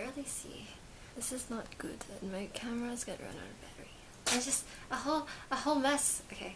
barely see. This is not good, and my camera's gonna run out of battery. It's just a whole mess. Okay.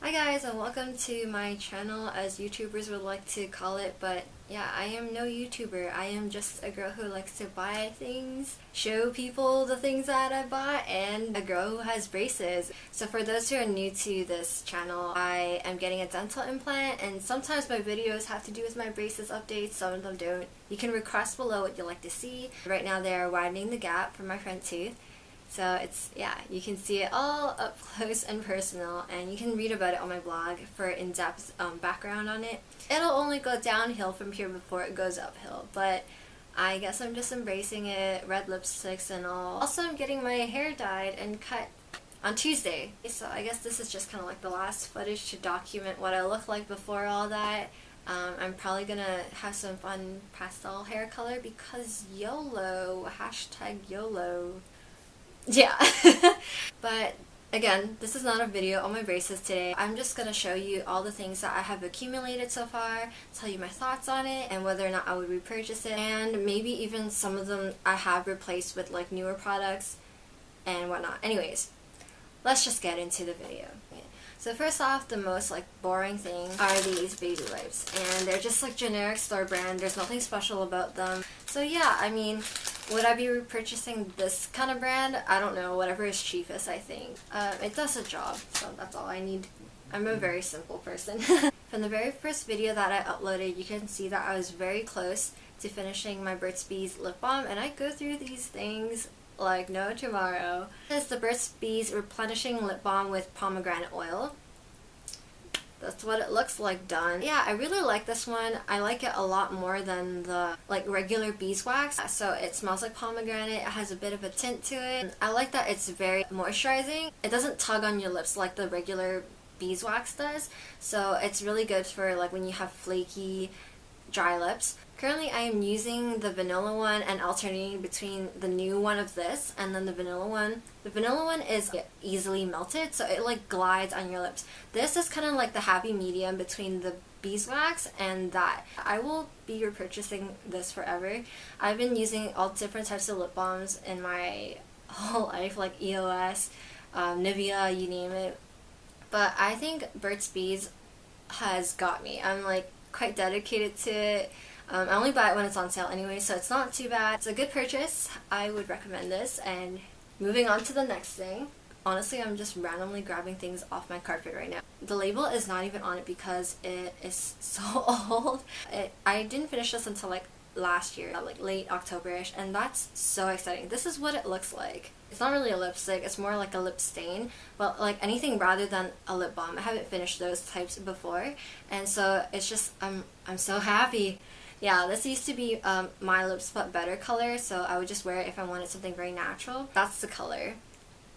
Hi guys, and welcome to my channel, as YouTubers would like to call it, but yeah, I am no YouTuber. I am just a girl who likes to buy things, show people the things that I bought, and a girl who has braces. So for those who are new to this channel, I am getting a dental implant, and sometimes my videos have to do with my braces updates, some of them don't. You can request below what you'd like to see. Right now they're widening the gap for my front tooth. So it's, yeah, you can see it all up close and personal, and you can read about it on my blog for in-depth background on it. It'll only go downhill from here before it goes uphill, but I guess I'm just embracing it, red lipsticks and all. Also, I'm getting my hair dyed and cut on Tuesday, so I guess this is just kind of like the last footage to document what I look like before all that. I'm probably gonna have some fun pastel hair color because YOLO, hashtag YOLO. Yeah. But again, this is not a video on my braces today. I'm just gonna show you all the things that I have accumulated so far, tell you my thoughts on it, and whether or not I would repurchase it, and maybe even some of them I have replaced with like newer products and whatnot. Anyways, let's just get into the video. So first off, the most like boring thing are these baby wipes, and they're just like generic store brand. There's nothing special about them. So yeah, I mean, would I be repurchasing this kind of brand? I don't know, whatever is cheapest, I think. It does a job, so that's all I need. I'm a very simple person. From the very first video that I uploaded, you can see that I was very close to finishing my Burt's Bees lip balm, and I go through these things like no tomorrow. This is the Burt's Bees Replenishing Lip Balm with Pomegranate Oil. That's what it looks like done. Yeah, I really like this one. I like it a lot more than the like regular beeswax. So it smells like pomegranate. It has a bit of a tint to it. I like that it's very moisturizing. It doesn't tug on your lips like the regular beeswax does. So it's really good for like when you have flaky, dry lips. Currently I am using the vanilla one and alternating between the new one of this and then the vanilla one. The vanilla one is easily melted, so it like glides on your lips. This is kind of like the happy medium between the beeswax and that. I will be repurchasing this forever. I've been using all different types of lip balms in my whole life, like EOS, Nivea, you name it. But I think Burt's Bees has got me. I'm like quite dedicated to it. I only buy it when it's on sale anyway, so it's not too bad. It's a good purchase. I would recommend this. And moving on to the next thing. Honestly, I'm just randomly grabbing things off my carpet right now. The label is not even on it because it is so old. I didn't finish this until like last year, like late October-ish, and that's so exciting. This is what it looks like. It's not really a lipstick, it's more like a lip stain, but like anything rather than a lip balm. I haven't finished those types before, and so it's just, I'm so happy. Yeah, this used to be my Lips But Better color, so I would just wear it if I wanted something very natural. That's the color.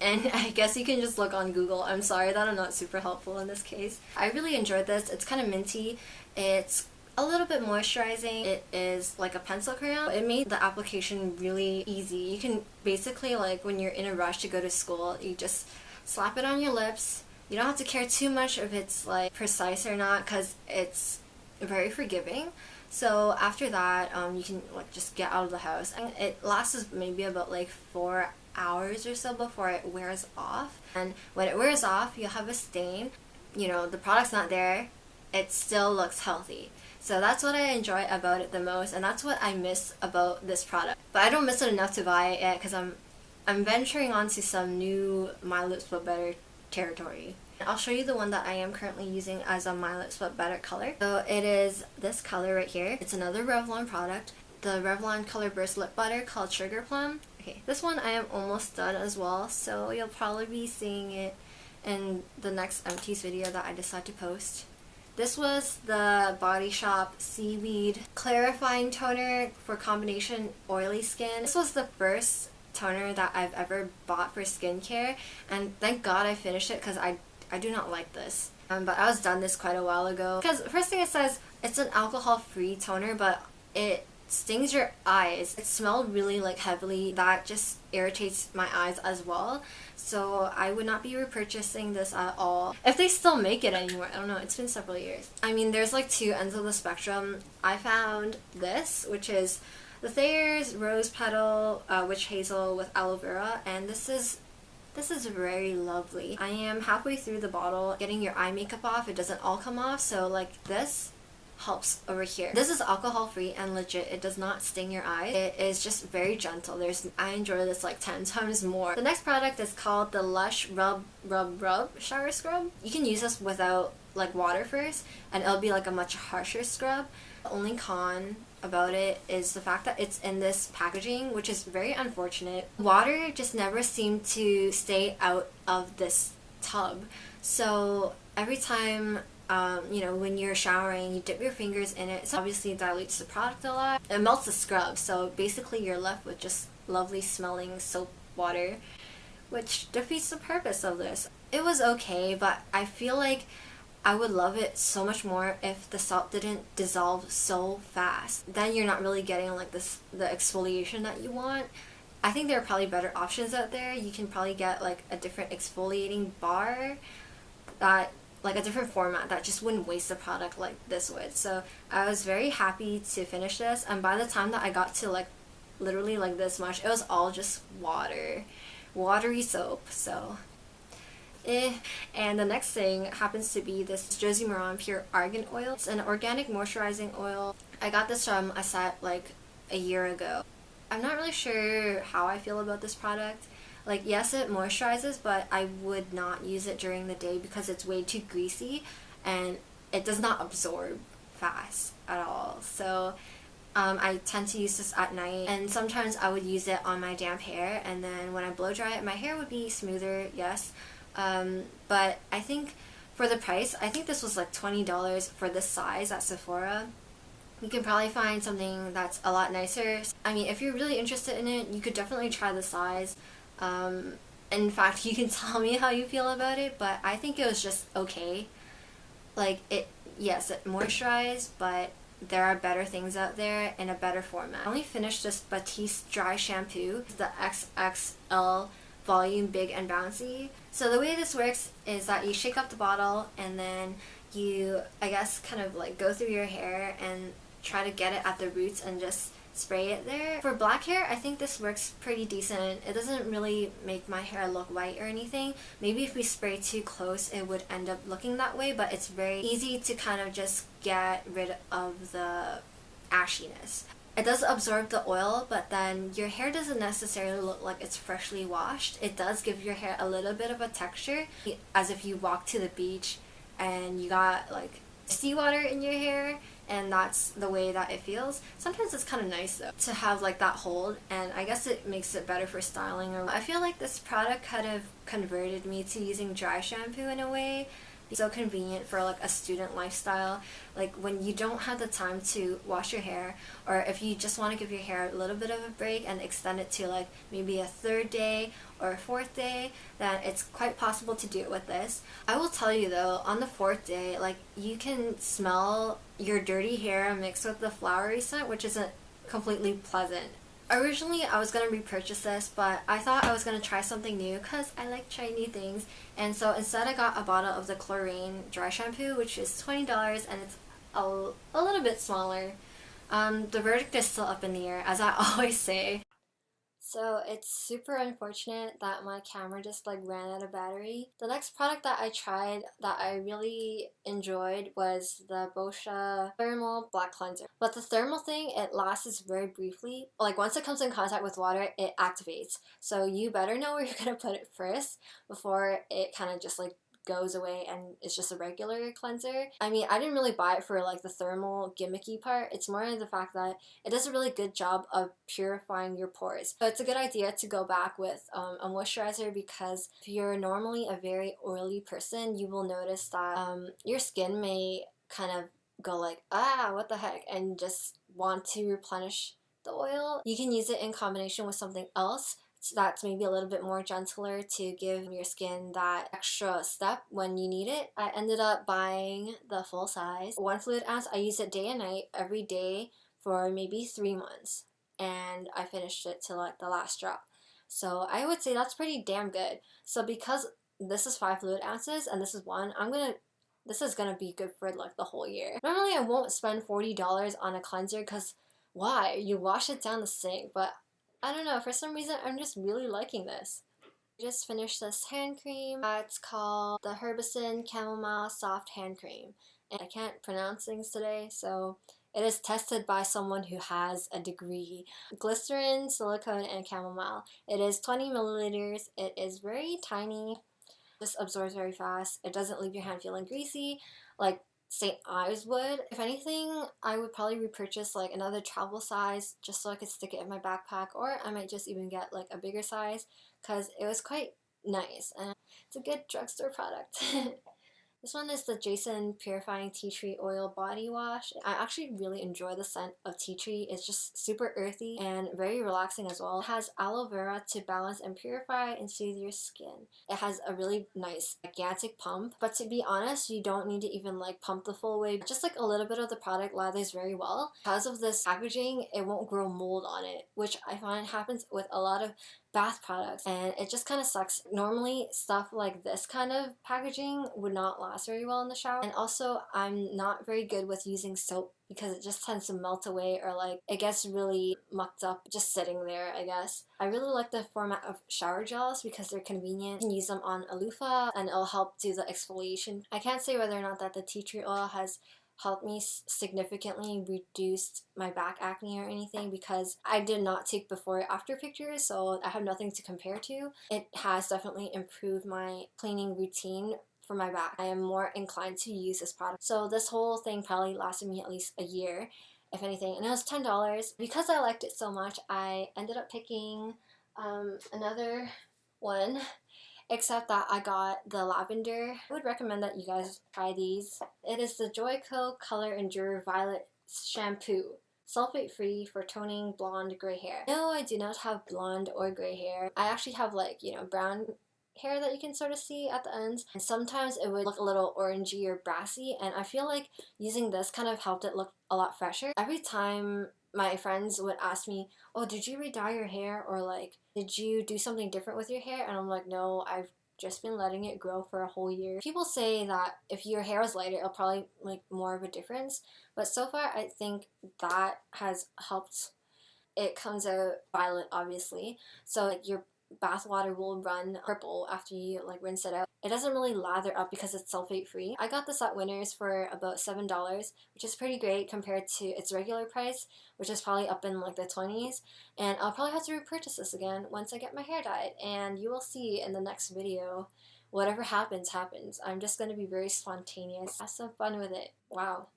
And I guess you can just look on Google. I'm sorry that I'm not super helpful in this case. I really enjoyed this. It's kind of minty. It's a little bit moisturizing. It is like a pencil crayon. It made the application really easy. You can basically, like when you're in a rush to go to school, you just slap it on your lips. You don't have to care too much if it's like precise or not because it's very forgiving. So after that, you can like just get out of the house, and it lasts maybe about like 4 hours or so before it wears off. And when it wears off, you'll have a stain. You know, the product's not there. It still looks healthy. So that's what I enjoy about it the most, and that's what I miss about this product. But I don't miss it enough to buy it yet because I'm venturing onto some new My Lips But Better territory. I'll show you the one that I am currently using as a My Lips But Better color. So it is this color right here. It's another Revlon product. The Revlon Colourburst Lip Butter called Sugar Plum. Okay, this one I am almost done as well, so you'll probably be seeing it in the next Empties video that I decide to post. This was the Body Shop Seaweed Clarifying Toner for combination oily skin. This was the first toner that I've ever bought for skincare, and thank God I finished it because I do not like this. But I was done this quite a while ago. Because the first thing it says, it's an alcohol-free toner, but it stings your eyes. It smelled really like heavily. That just irritates my eyes as well. So I would not be repurchasing this at all. If they still make it anymore, I don't know. It's been several years. I mean, there's like two ends of the spectrum. I found this, which is The Thayer's Rose Petal Witch Hazel with aloe vera, and this is very lovely. I am halfway through the bottle. Getting your eye makeup off, it doesn't all come off, so like this helps over here. This is alcohol free and legit. It does not sting your eye. It is just very gentle. I enjoy this like 10 times more. The next product is called the LUSH Rub Shower Scrub. You can use this without like water first and it'll be like a much harsher scrub. The only con about it is the fact that it's in this packaging, which is very unfortunate. Water just never seemed to stay out of this tub, so every time you know, when you're showering, you dip your fingers in it. So obviously it dilutes the product a lot. It melts the scrub, so basically you're left with just lovely smelling soap water, which defeats the purpose of this. It was okay, but I feel like I would love it so much more if the salt didn't dissolve so fast. Then you're not really getting like the exfoliation that you want. I think there are probably better options out there. You can probably get like a different exfoliating bar that like a different format that just wouldn't waste the product like this would. So I was very happy to finish this, and by the time that I got to like literally like this much, it was all just watery soap. So and the next thing happens to be this Josie Maran Pure Argan Oil. It's an organic moisturizing oil. I got this from a set like a year ago. I'm not really sure how I feel about this product. Like, yes, it moisturizes, but I would not use it during the day because it's way too greasy and it does not absorb fast at all. So I tend to use this at night, and sometimes I would use it on my damp hair, and then when I blow dry it, my hair would be smoother, yes. But I think for the price, I think this was like $20 for this size at Sephora. You can probably find something that's a lot nicer. I mean, if you're really interested in it, you could definitely try the size. In fact, you can tell me how you feel about it, but I think it was just okay. Like, yes, it moisturized, but there are better things out there in a better format. I only finished this Batiste dry shampoo, the XXL volume big and bouncy. So the way this works is that you shake up the bottle and then you, I guess, kind of like go through your hair and try to get it at the roots and just spray it there. For black hair, I think this works pretty decent. It doesn't really make my hair look white or anything. Maybe if we spray too close it would end up looking that way, but it's very easy to kind of just get rid of the ashiness. It does absorb the oil, but then your hair doesn't necessarily look like it's freshly washed. It does give your hair a little bit of a texture, as if you walk to the beach and you got like seawater in your hair, and that's the way that it feels. Sometimes it's kind of nice though to have like that hold, and I guess it makes it better for styling. Or I feel like this product kind of converted me to using dry shampoo in a way. It's so convenient for like a student lifestyle, like when you don't have the time to wash your hair, or if you just want to give your hair a little bit of a break and extend it to like maybe a third day or a fourth day, then it's quite possible to do it with this. I will tell you though, on the fourth day, like you can smell your dirty hair mixed with the flowery scent, which isn't completely pleasant. Originally, I was going to repurchase this, but I thought I was going to try something new because I like trying new things. And so instead I got a bottle of the Chlorine dry shampoo, which is $20, and it's a little bit smaller. The verdict is still up in the air, as I always say. So it's super unfortunate that my camera just like ran out of battery. The next product that I tried that I really enjoyed was the Boscia Thermal Black Cleanser. But the thermal thing, it lasts very briefly. Like once it comes in contact with water, it activates. So you better know where you're gonna put it first before it kind of just like goes away and it's just a regular cleanser. I mean, I didn't really buy it for like the thermal gimmicky part. It's more in the fact that it does a really good job of purifying your pores. So it's a good idea to go back with a moisturizer, because if you're normally a very oily person, you will notice that your skin may kind of go like, ah, what the heck, and just want to replenish the oil. You can use it in combination with something else that's maybe a little bit more gentler to give your skin that extra step when you need it. I ended up buying the full size 1 fluid ounce. I use it day and night every day for maybe 3 months, and I finished it to like the last drop. So I would say that's pretty damn good. So because this is 5 fluid ounces and this is 1, this is gonna be good for like the whole year. Normally I won't spend $40 on a cleanser because why? You wash it down the sink, but I don't know, for some reason I'm just really liking this. I just finished this hand cream. It's called the Herbicin Chamomile Soft Hand Cream. And I can't pronounce things today, so it is tested by someone who has a degree. Glycerin, silicone, and chamomile. It is 20 milliliters. It is very tiny. Just absorbs very fast. It doesn't leave your hand feeling greasy like St. Ives would. If anything, I would probably repurchase like another travel size just so I could stick it in my backpack, or I might just even get like a bigger size because it was quite nice and it's a good drugstore product. This one is the Jason Purifying Tea Tree Oil Body Wash. I actually really enjoy the scent of tea tree. It's just super earthy and very relaxing as well. It has aloe vera to balance and purify and soothe your skin. It has a really nice gigantic pump, but to be honest, you don't need to even like pump the full way. Just like a little bit of the product lathers very well. Because of this packaging, it won't grow mold on it, which I find happens with a lot of bath products, and it just kind of sucks. Normally stuff like this kind of packaging would not last very well in the shower, and also I'm not very good with using soap because it just tends to melt away, or like it gets really mucked up just sitting there, I guess. I really like the format of shower gels because they're convenient. You can use them on a loofah and it'll help do the exfoliation. I can't say whether or not that the tea tree oil has helped me significantly reduce my back acne or anything because I did not take before and after pictures, so I have nothing to compare to. It has definitely improved my cleaning routine for my back. I am more inclined to use this product. So this whole thing probably lasted me at least a year, if anything, and it was $10. Because I liked it so much, I ended up picking another one, except that I got the lavender. I would recommend that you guys try these. It is the Joico Color Endure Violet Shampoo. Sulfate free for toning blonde gray hair. No, I do not have blonde or gray hair. I actually have like, you know, brown hair that you can sort of see at the ends, and sometimes it would look a little orangey or brassy, and I feel like using this kind of helped it look a lot fresher. Every time my friends would ask me, oh, did you re-dye your hair, or like, did you do something different with your hair? And I'm like, no, I've just been letting it grow for a whole year. People say that if your hair is lighter, it'll probably make more of a difference, but so far I think that has helped. It comes out violet, obviously, so like your bath water will run purple after you like rinse it out. It doesn't really lather up because it's sulfate free. I got this at Winners for about $7, which is pretty great compared to its regular price, which is probably up in like the 20s, and I'll probably have to repurchase this again once I get my hair dyed, and you will see in the next video. Whatever happens, happens. I'm just going to be very spontaneous. Have some fun with it. Wow.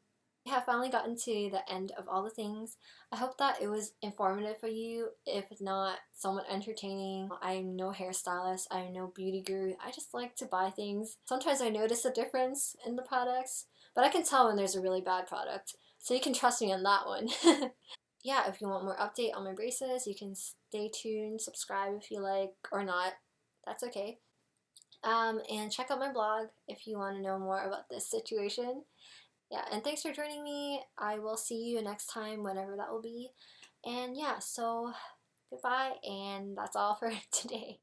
We have finally gotten to the end of all the things. I hope that it was informative for you, if not somewhat entertaining. I'm no hairstylist, I'm no beauty guru. I just like to buy things. Sometimes I notice a difference in the products, but I can tell when there's a really bad product, so you can trust me on that one. Yeah, if you want more update on my braces, you can stay tuned, subscribe if you like, or not. That's okay. And check out my blog if you want to know more about this situation. Yeah, and thanks for joining me. I will see you next time, whenever that will be. And yeah, so goodbye, and that's all for today.